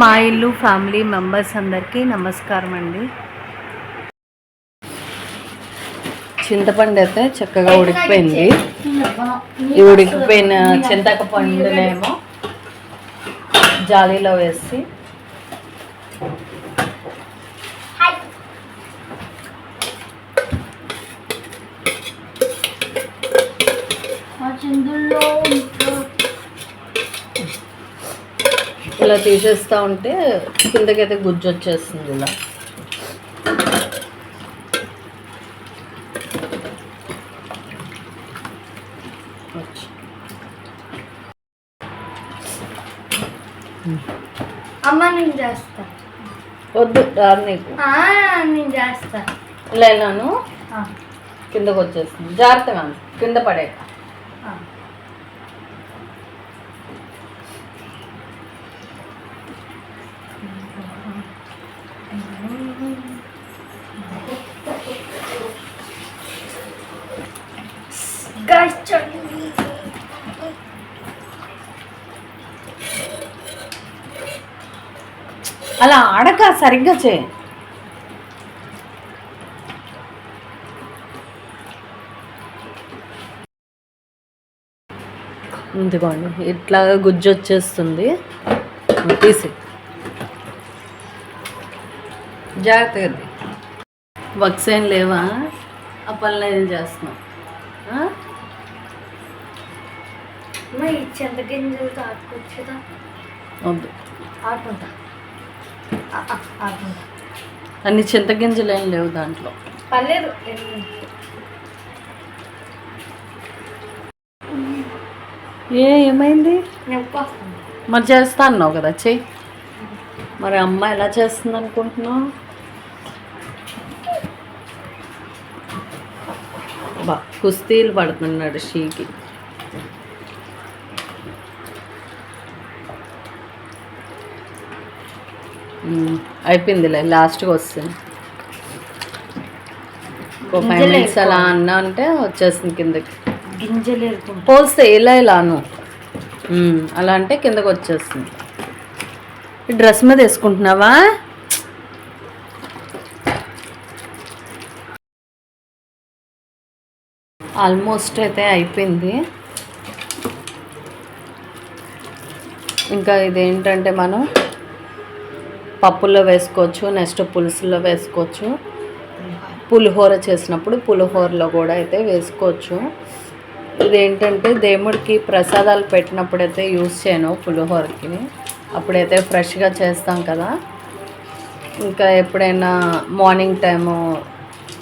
మా ఇల్లు family members అందరికీ నమస్కారం అండి. చింతపండు అయితే చక్కగా ఉడికిపోయింది. ఈ ఉడికిపోయిన చింతపండునేమో జాలీలో వేసి ఇలా తీసేస్తూ ఉంటే కిందకైతే గుజ్జు వచ్చేస్తుంది. ఇలా అమ్మ నేను చేస్తా. వద్దు రాదు నీకు, నేను చేస్తా. లేనాను కిందకు వచ్చేస్తుంది. జాగ్రత్తగా కింద పడేక. అలా ఆడక సరిగ్గా చేయి. ఇందుకోండి ఇట్లా గుజ్జు వచ్చేస్తుంది. తీసి జాగ్రత్తగా. వర్క్స్ ఏం లేవా? ఆ పనులు ఏం చేస్తున్నాం? చింతగింజలు తాకొచ్చుదా? వద్దు, ఆడుకుంటా. అన్ని చింతగింజలు ఏం లేవు దాంట్లో. పర్లేదు. ఏమైంది? మరి చేస్తా అన్నావు కదా, చెయ్యి. మరి అమ్మ ఎలా చేస్తుంది అనుకుంటున్నావు? బా కుస్తీలు పడుతున్నాడు షీకి. అయిపోయిందిలే, లాస్ట్గా వస్తుంది. ఒక 5 minutes అలా అన్నా అంటే వచ్చేస్తుంది కిందకి. గింజలు పోల్స్తే ఇలా ఇలాను అలా అంటే కిందకి వచ్చేస్తుంది. ఈ డ్రెస్ మీద వేసుకుంటున్నావా? ఆల్మోస్ట్ అయితే అయిపోయింది. ఇంకా ఇదేంటంటే మనం పప్పుల్లో వేసుకోవచ్చు, నెక్స్ట్ పులుసుల్లో వేసుకోవచ్చు. పులిహోర చేసినప్పుడు పులిహోరలో కూడా అయితే వేసుకోవచ్చు. ఇదేంటంటే దేవుడికి ప్రసాదాలు పెట్టినప్పుడైతే యూస్ చేయను పులిహోరకి. అప్పుడైతే ఫ్రెష్గా చేస్తాం కదా. ఇంకా ఎప్పుడైనా మార్నింగ్ టైము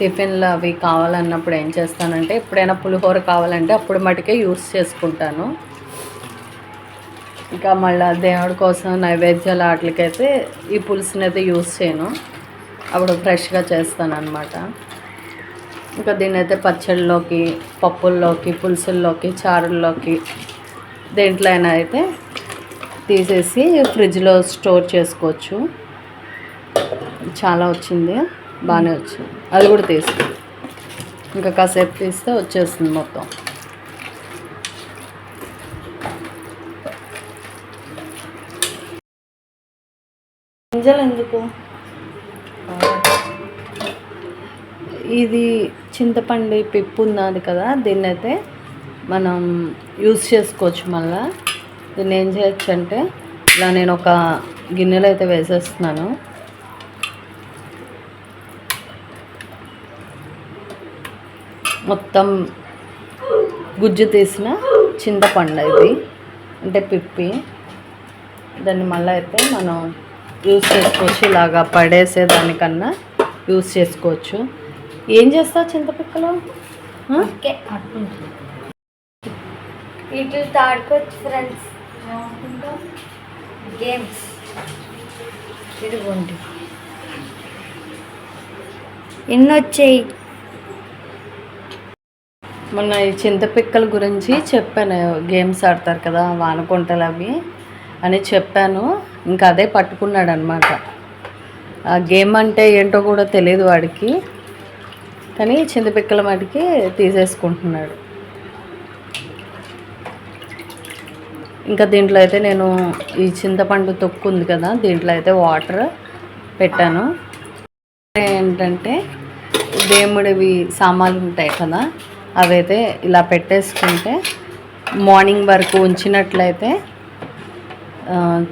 టిఫిన్లు అవి కావాలన్నప్పుడు ఏం చేస్తానంటే, ఎప్పుడైనా పులిహోర కావాలంటే అప్పుడు మటుకే యూస్ చేసుకుంటాను. ఇంకా మళ్ళీ దేవుడి కోసం నైవేద్యాలు వాటికైతే ఈ పులుసుని అయితే యూస్ చేయను. అప్పుడు ఫ్రెష్గా చేస్తాను అన్నమాట. ఇంకా దీన్ని అయితే పచ్చళ్ళలోకి, పప్పుల్లోకి, పులుసుల్లోకి, చారుల్లోకి దేంట్లో అయినా అయితే తీసేసి ఫ్రిడ్జ్లో స్టోర్ చేసుకోవచ్చు. చాలా వచ్చింది, బాగానే వచ్చింది. అది కూడా తీసి ఇంకా కాసేపు తీస్తే వచ్చేస్తుంది మొత్తం. గింజలు ఎందుకు? ఇది చింతపండు పిప్పు ఉన్నది కదా, దీన్ని అయితే మనం యూజ్ చేసుకోవచ్చు. మళ్ళీ దీన్ని ఏం చేయొచ్చు అంటే, ఇలా నేను ఒక గిన్నెలో అయితే వేసేస్తున్నాను. మొత్తం గుజ్జు తీసిన చింతపండు ఇది అంటే పిప్పి. దాన్ని మళ్ళీ అయితే మనం యూజ్ చేసుకోవచ్చు. ఇలాగా పడేసేదానికన్నా యూజ్ చేసుకోవచ్చు. ఏం చేస్తావు చింతపిక్కలో? వీటితో ఆడుకోవచ్చు ఫ్రెండ్స్. గేమ్స్ ఇదిగోండి ఎన్ని వచ్చాయి. మొన్న ఈ చింతపిక్కల గురించి చెప్పాను. గేమ్స్ ఆడతారు కదా, వానకుంటలు అవి అని చెప్పాను. ఇంకా అదే పట్టుకున్నాడు అనమాట. ఆ గేమ్ అంటే ఏంటో కూడా తెలియదు వాడికి, కానీ చింతపిక్కల మటుకి తీసేసుకుంటున్నాడు. ఇంకా దీంట్లో అయితే నేను ఈ చింతపండు తొక్కు ఉంది కదా, దీంట్లో అయితే వాటర్ పెట్టాను. ఏంటంటే దేవుడివి సామాన్లు ఉంటాయి కదా, అవైతే ఇలా పెట్టేసుకుంటే మార్నింగ్ వరకు ఉంచినట్లయితే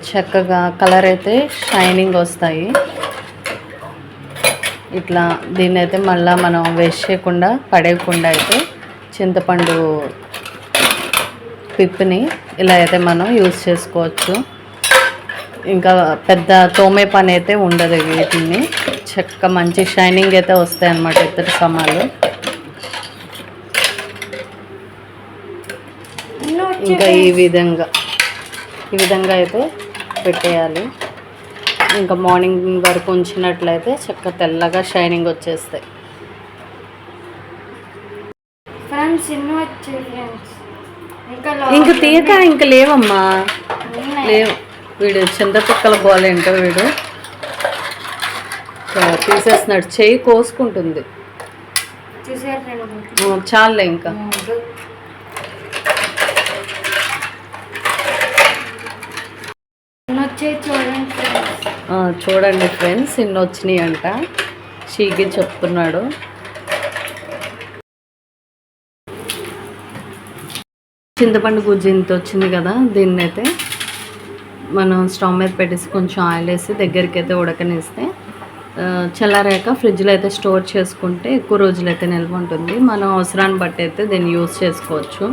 చక్కగా కలర్ అయితే షైనింగ్ వస్తాయి. ఇట్లా దీన్ని అయితే మళ్ళీ మనం వేస్ట్ చేయకుండా పడేయకుండా అయితే చింతపండు పిప్పిని ఇలా అయితే మనం యూజ్ చేసుకోవచ్చు. ఇంకా పెద్ద తోమే పని అయితే ఉండదు. వీటిని చక్క మంచి షైనింగ్ అయితే వస్తాయి అన్నమాట ఇతర సామాన్లు. ఇంకా ఈ విధంగా అయితే పెట్టేయాలి. ఇంకా మార్నింగ్ వరకు ఉంచినట్లయితే చక్క తెల్లగా షైనింగ్ వచ్చేస్తాయి. ఫ్రెండ్స్ ఇన్ని వచ్చాయి ఫ్రెండ్స్. ఇంకా తీయక ఇంకా లేవమ్మా, లేవు. వీడు చింతపిక్కల గోలేంటో వీడు తీసేస్తున్నాడు, చెయ్యి కోసుకుంటుంది. చాలే ఇంకా. చూడండి ఫ్రెండ్స్, ఇన్ని వచ్చినాయి అంట. షీకి చెప్తున్నాడు. చింతపండు గుజ్జు ఇంత వచ్చింది కదా, దీన్ని అయితే మనం స్టవ్ మీద పెట్టేసి కొంచెం ఆయిల్ వేసి దగ్గరికి అయితే ఉడకనిస్తే చల్లారాక ఫ్రిడ్జ్లో అయితే స్టోర్ చేసుకుంటే ఎక్కువ రోజులు అయితే నిల్వ ఉంటుంది. మనం అవసరాన్ని బట్టి అయితే దీన్ని యూజ్ చేసుకోవచ్చు.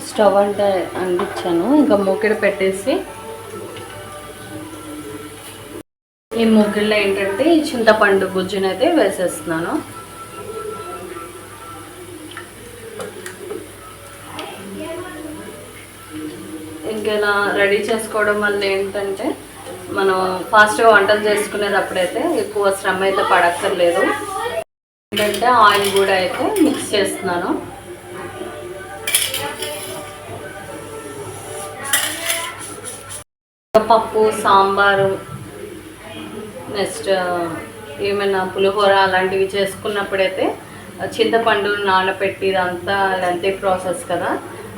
స్టవ్ అంటే అందించాను. ఇంకా మూకిడి పెట్టేసి ఈ మూకిడిలో ఏంటంటే ఈ చింతపండు గుజ్జునైతే వేసేస్తున్నాను. ఇంకెలా రెడీ చేసుకోవడం వల్ల ఏంటంటే మనం ఫాస్ట్గా వంటలు చేసుకునేటప్పుడైతే ఎక్కువ శ్రమ అయితే పడక్కర్లేదు. ఏంటంటే ఆయిల్ కూడా అయితే మిక్స్ చేస్తున్నాను. పప్పు, సాంబారు, నెక్స్ట్ ఏమైనా పులిహోర అలాంటివి చేసుకున్నప్పుడైతే చింతపండు నానబెట్టి ఇదంతా లెంతీ ప్రాసెస్ కదా,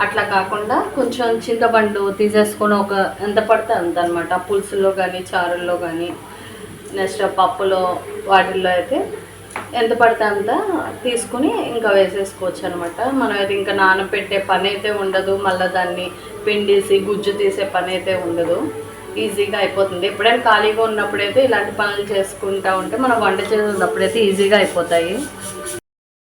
అట్లా కాకుండా కొంచెం చింతపండు తీసేసుకొని ఒక ఎంత పడితే అంత అనమాట. పులుసులో కానీ చారుల్లో కానీ నెక్స్ట్ పప్పులో వాటిల్లో అయితే ఎంత పడితే అంత తీసుకుని ఇంకా వేసేసుకోవచ్చు అనమాట. మనం అయితే ఇంకా నానబెట్టే పని అయితే ఉండదు, మళ్ళీ దాన్ని పిండేసి గుజ్జు తీసే పని అయితే ఉండదు. ఈజీగా అయిపోతుంది. ఎప్పుడైనా ఖాళీగా ఉన్నప్పుడైతే ఇలాంటి పనులు చేసుకుంటూ ఉంటే మనం వంట చేసేటప్పుడైతే ఈజీగా అయిపోతాయి.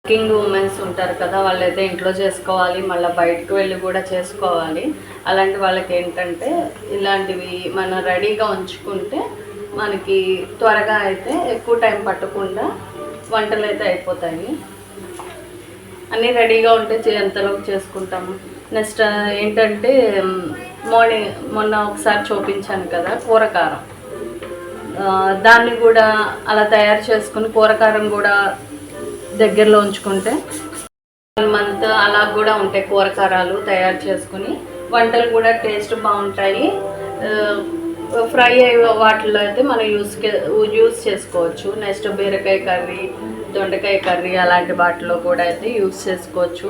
వర్కింగ్ ఉమెన్స్ ఉంటారు కదా, వాళ్ళైతే ఇంట్లో చేసుకోవాలి, మళ్ళీ బయటకు వెళ్ళి కూడా చేసుకోవాలి. అలాంటి వాళ్ళకి ఏంటంటే ఇలాంటివి మనం రెడీగా ఉంచుకుంటే మనకి త్వరగా అయితే ఎక్కువ టైం పట్టకుండా వంటలు అయితే అయిపోతాయి. అన్నీ రెడీగా ఉంటే ఎంతలోకి చేసుకుంటాము. నెక్స్ట్ ఏంటంటే మొన్న ఒకసారి చూపించాను కదా కూరకారం, దాన్ని కూడా అలా తయారు చేసుకుని కూరకారం కూడా దగ్గరలో ఉంచుకుంటే 1 మంత్ అలా కూడా ఉంటాయి. కూరకారాలు తయారు చేసుకుని వంటలు కూడా టేస్ట్ బాగుంటాయి. ఫ్రై అయ్యే వాటిలో అయితే మనం యూజ్ చేసుకోవచ్చు. నెక్స్ట్ బీరకాయ కర్రీ, దొండకాయ కర్రీ అలాంటి వాటిలో కూడా అయితే యూజ్ చేసుకోవచ్చు.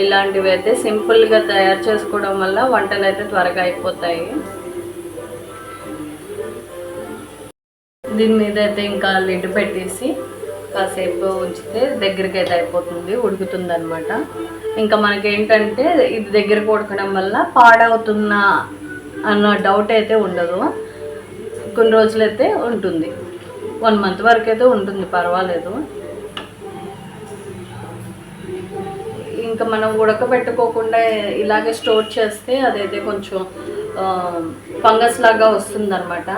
ఇలాంటివి అయితే సింపుల్గా తయారు చేసుకోవడం వల్ల వంటలు అయితే త్వరగా అయిపోతాయి. దీని మీద అయితే ఇంకా లిడ్ పెట్టేసి కాసేపు ఉంచితే దగ్గరికి అయితే అయిపోతుంది, ఉడుకుతుంది అనమాట. ఇంకా మనకేంటంటే ఇది దగ్గరకు ఉడకడం వల్ల పాడవుతున్న అన్న డౌట్ అయితే ఉండదు. కొన్ని రోజులైతే ఉంటుంది, 1 మంత్ వరకు అయితే ఉంటుంది, పర్వాలేదు. ఇంకా మనం ఉడకబెట్టుకోకుండా ఇలాగే స్టోర్ చేస్తే అదైతే కొంచెం ఫంగస్ లాగా వస్తుంది అనమాట.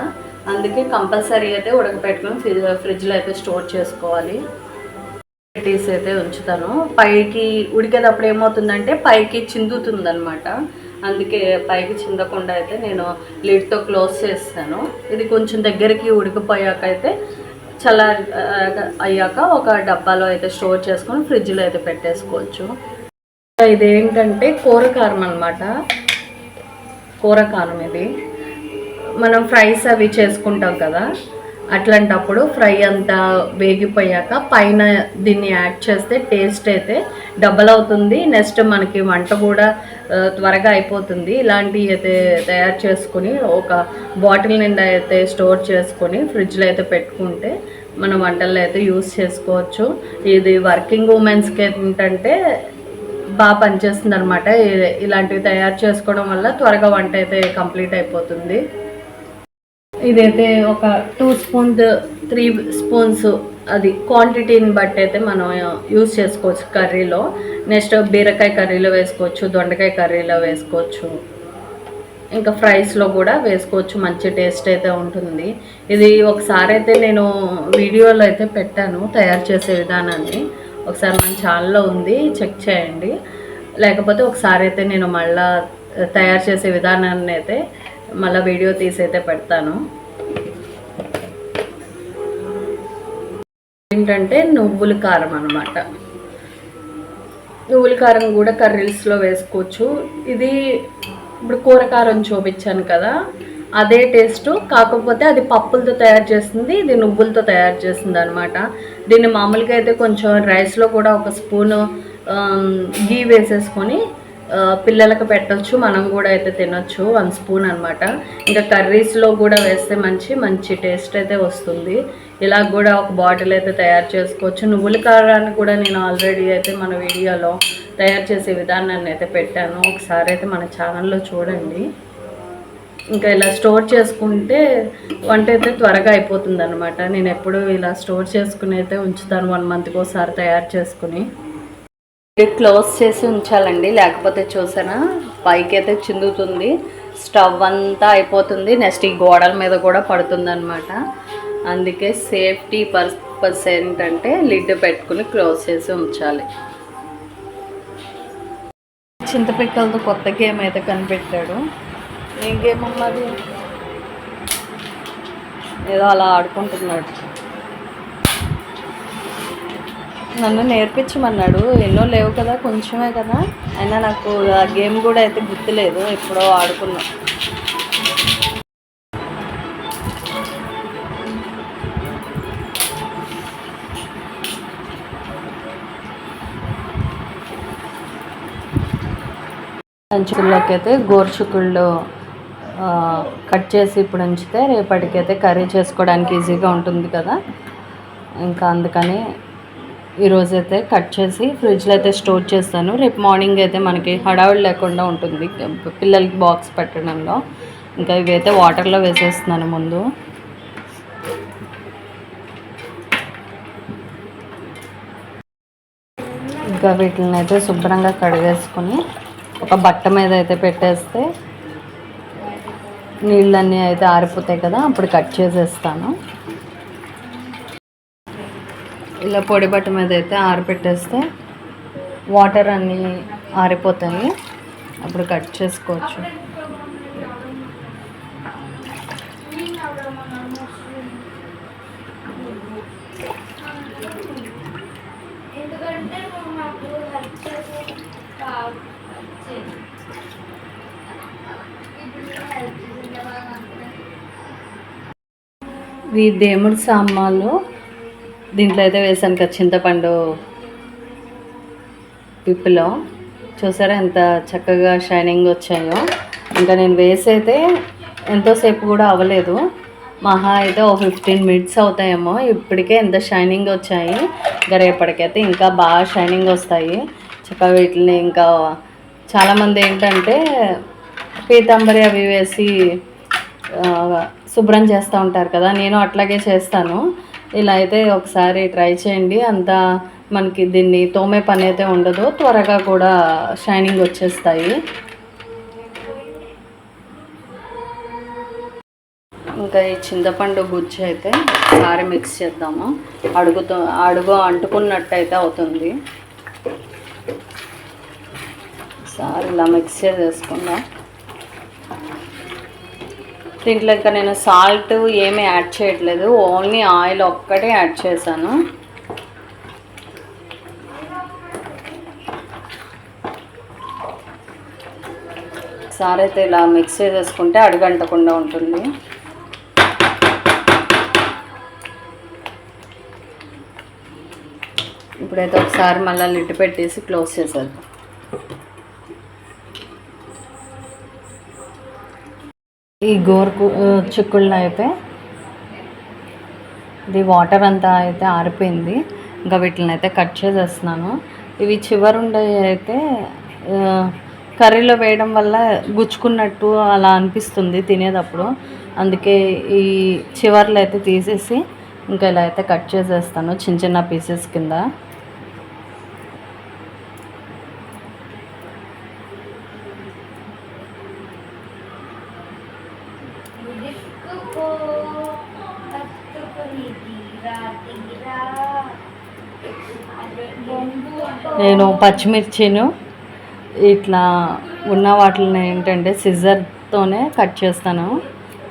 అందుకే కంపల్సరీ అయితే ఉడకబెట్టుకొని ఫ్రిడ్జ్లో అయితే స్టోర్ చేసుకోవాలి. తీసి అయితే ఉంచుతాను. పైకి ఉడికేటప్పుడు ఏమవుతుందంటే పైకి చిందుతుంది అనమాట. అందుకే పైకి చిందకుండా అయితే నేను లిడ్తో క్లోజ్ చేస్తాను. ఇది కొంచెం దగ్గరికి ఉడికిపోయాక అయితే అయ్యాక ఒక డబ్బాలో అయితే స్టోర్ చేసుకొని ఫ్రిడ్జ్లో అయితే పెట్టేసుకోవచ్చు. ఇదేంటంటే కూరకారం అనమాట. కూరకారం ఇది మనం ఫ్రైస్ అవి చేసుకుంటాం కదా, అట్లాంటప్పుడు ఫ్రై అంతా వేగిపోయాక పైన దీన్ని యాడ్ చేస్తే టేస్ట్ అయితే డబల్ అవుతుంది. నెక్స్ట్ మనకి వంట కూడా త్వరగా అయిపోతుంది. ఇలాంటివి అయితే తయారు చేసుకుని ఒక బాటిల్ నిండా అయితే స్టోర్ చేసుకొని ఫ్రిడ్జ్లో అయితే పెట్టుకుంటే మన వంటల్లో అయితే యూస్ చేసుకోవచ్చు. ఇది వర్కింగ్ ఉమెన్స్కి ఏంటంటే బాగా పనిచేస్తుంది అనమాట. ఇలాంటివి తయారు చేసుకోవడం వల్ల త్వరగా వంట అయితే కంప్లీట్ అయిపోతుంది. ఇదైతే ఒక 2 స్పూన్స్ 3 స్పూన్స్ అది క్వాంటిటీని బట్టి అయితే మనం యూస్ చేసుకోవచ్చు కర్రీలో. నెక్స్ట్ బీరకాయ కర్రీలో వేసుకోవచ్చు, దొండకాయ కర్రీలో వేసుకోవచ్చు, ఇంకా ఫ్రైస్లో కూడా వేసుకోవచ్చు. మంచి టేస్ట్ అయితే ఉంటుంది. ఇది ఒకసారి అయితే నేను వీడియోలో అయితే పెట్టాను తయారు చేసే విధానాన్ని. ఒకసారి మన ఛానల్లో ఉంది, చెక్ చేయండి. లేకపోతే ఒకసారి అయితే నేను మళ్ళీ తయారు చేసే విధానాన్ని అయితే మళ్ళీ వీడియో తీసి అయితే పెడతాను. ఏంటంటే నువ్వుల కారం అనమాట. నువ్వుల కారం కూడా కర్రీస్లో వేసుకోవచ్చు. ఇది ఇప్పుడు కూరకారం చూపించాను కదా, అదే టేస్ట్, కాకపోతే అది పప్పులతో తయారు చేస్తుంది, ఇది నువ్వులతో తయారు చేస్తుంది అనమాట. దీన్ని మామూలుగా అయితే కొంచెం రైస్లో కూడా ఒక స్పూను గీ వేసేసుకొని పిల్లలకు పెట్టచ్చు, మనం కూడా అయితే తినొచ్చు 1 స్పూన్ అనమాట. ఇంకా కర్రీస్లో కూడా వేస్తే మంచి టేస్ట్ అయితే వస్తుంది. ఇలా కూడా ఒక బాటిల్ అయితే తయారు చేసుకోవచ్చు. నువ్వుల కారాన్ని కూడా నేను ఆల్రెడీ అయితే మన వీడియోలో తయారు చేసే విధానాన్ని అయితే పెట్టాను, ఒకసారి అయితే మన ఛానల్లో చూడండి. ఇంకా ఇలా స్టోర్ చేసుకుంటే వంట అయితే త్వరగా అయిపోతుంది అనమాట. నేను ఎప్పుడు ఇలా స్టోర్ చేసుకుని అయితే ఉంచుతాను 1 మంత్కి ఒకసారి తయారు చేసుకుని. క్లోజ్ చేసి ఉంచాలండి, లేకపోతే చూసానా పైకి అయితే చిందుతుంది, స్టవ్ అంతా అయిపోతుంది. నెక్స్ట్ ఈ గోడల మీద కూడా పడుతుంది అనమాట. అందుకే సేఫ్టీ పర్పస్ ఏంటంటే లిడ్ పెట్టుకుని క్లోజ్ చేసి ఉంచాలి. చింతపిక్కలతో కొత్త గేమ్ అయితే కనిపెట్టాడు. ఏం గేమ్ అన్నది? ఏదో అలా ఆడుకుంటున్నాడు. నన్ను నేర్పించమన్నాడు. ఎన్నో లేవు కదా, కొంచెమే కదా, అయినా నాకు ఆ గేమ్ కూడా అయితే గుర్తులేదు, ఎప్పుడో ఆడుకున్నా. లంచుల్లోకి అయితే గోరుచుకుళ్ళు కట్ చేసి ఇప్పుడు ఉంచితే రేపటికైతే కర్రీ చేసుకోవడానికి ఈజీగా ఉంటుంది కదా, ఇంకా అందుకని ఈరోజైతే కట్ చేసి ఫ్రిడ్జ్లో అయితే స్టోర్ చేస్తాను. రేపు మార్నింగ్ అయితే మనకి హడావిడి లేకుండా ఉంటుంది పిల్లలకి బాక్స్ పెట్టడంలో. ఇంకా ఇవైతే వాటర్లో వేసేస్తున్నాను ముందు. ఇంకా వీటిని అయితే శుభ్రంగా కడిగేసుకొని ఒక బట్ట మీద అయితే పెట్టేస్తే నీళ్ళన్నీ అయితే ఆరిపోతాయి కదా, అప్పుడు కట్ చేసేస్తాను. ఇలా పొడి బట్ట మీద అయితే ఆరిపెట్టేస్తే వాటర్ అన్నీ ఆరిపోతాయి, అప్పుడు కట్ చేసుకోవచ్చు. ఈ దేవుడి సామాన్లు దీంట్లో అయితే వేసాను కదా, చింతపండు పిప్పులో చూసారా ఎంత చక్కగా షైనింగ్ వచ్చాయో. ఇంకా నేను వేసైతే ఎంతోసేపు కూడా అవ్వలేదు, మహా అయితే ఓ 15 మినిట్స్ అవుతాయేమో, ఇప్పటికే ఎంత షైనింగ్ వచ్చాయి. ఇంకా రేపటికైతే ఇంకా బాగా షైనింగ్ వస్తాయి. చక్కగా వీటిని ఇంకా చాలామంది ఏంటంటే పీతాంబరి అవి వేసి శుభ్రం చేస్తూ ఉంటారు కదా, నేను అట్లాగే చేస్తాను. ఇలా అయితే ఒకసారి ట్రై చేయండి, అంతా మనకి దీన్ని తోమే పని అయితే ఉండదు, త్వరగా కూడా షైనింగ్ వచ్చేస్తాయి. ఇంకా ఈ చింతపండు గుజ్జు అయితే ఒకసారి మిక్స్ చేద్దాము. అడుగు అంటుకున్నట్టయితే అవుతుంది. ఒకసారి ఇలా మిక్స్ చేసేసుకుందాం. దీంట్లో ఇంకా నేను సాల్ట్ ఏమీ యాడ్ చేయట్లేదు, ఓన్లీ ఆయిల్ ఒక్కటే యాడ్ చేశాను. ఒకసారి అయితే ఇలా మిక్స్ చేసేసుకుంటే అడుగంటకుండా ఉంటుంది. ఇప్పుడైతే ఒకసారి మళ్ళీ లిడ్ పెట్టేసి క్లోజ్ చేసేద్దాం. ఈ చిక్కుళ్ళు అయితే ఇది వాటర్ అంతా అయితే ఆరిపోయింది. ఇంకా వీటిని అయితే కట్ చేసేస్తున్నాను. ఇవి చివరుండే అయితే కర్రీలో వేయడం వల్ల గుచ్చుకున్నట్టు అలా అనిపిస్తుంది తినేటప్పుడు. అందుకే ఈ చివర్లు అయితే తీసేసి ఇంకా ఇలా అయితే కట్ చేసేస్తాను చిన్న చిన్న పీసెస్ కింద. నేను పచ్చిమిర్చిను ఇట్లా ఉన్న వాటిని ఏంటంటే సిజర్తోనే కట్ చేస్తాను,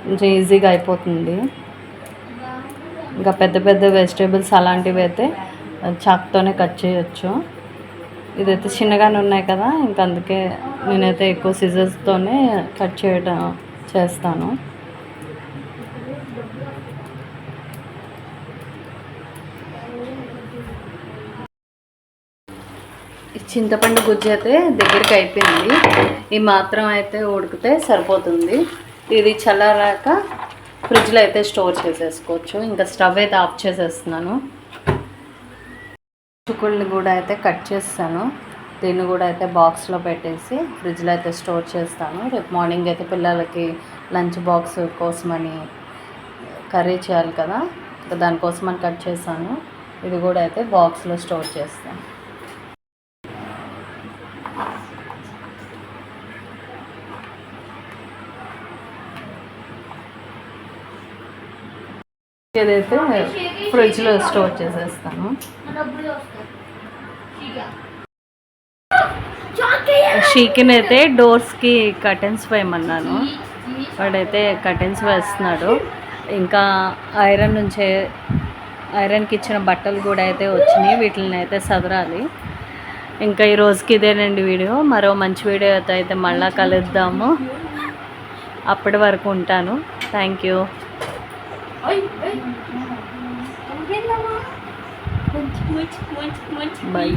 కొంచెం ఈజీగా అయిపోతుంది. ఇంకా పెద్ద పెద్ద వెజిటేబుల్స్ అలాంటివి అయితే చాక్తోనే కట్ చేయొచ్చు. ఇదైతే చిన్నగానే ఉన్నాయి కదా, ఇంకా అందుకే నేనైతే ఎక్కువ సిజర్స్తోనే కట్ చేస్తాను. చింతపండు గుజ్జు అయితే దగ్గరికి అయిపోయింది. ఈ మాత్రం అయితే ఉడికితే సరిపోతుంది. ఇది చల్లారాక ఫ్రిడ్జ్లో అయితే స్టోర్ చేసేసుకోవచ్చు. ఇంకా స్టవ్ అయితే ఆఫ్ చేసేస్తున్నాను. చిక్కుల్ని కూడా అయితే కట్ చేస్తాను. దీన్ని కూడా అయితే బాక్స్లో పెట్టేసి ఫ్రిడ్జ్లో అయితే స్టోర్ చేస్తాను. రేపు మార్నింగ్ అయితే పిల్లలకి లంచ్ బాక్స్ కోసమని కర్రీ చేయాలి కదా, దానికోసమని కట్ చేస్తాను. ఇది కూడా అయితే బాక్స్లో స్టోర్ చేస్తాను. ఏదైతే ఫ్రిడ్జ్లో స్టోర్ చేసేస్తాను. షీకిన్ అయితే డోర్స్కి కర్టెన్స్ వేయమన్నాను, వాడైతే కర్టెన్స్ వేస్తున్నాడు. ఇంకా ఐరన్కి ఇచ్చిన బట్టలు కూడా అయితే వచ్చినాయి, వీటిని అయితే సదరాలి. ఇంకా ఈ రోజుకి ఇదేనండి వీడియో. మరో మంచి వీడియోతో అయితే మళ్ళీ కలుద్దాము. అప్పటి వరకు ఉంటాను. Thank you. Bye.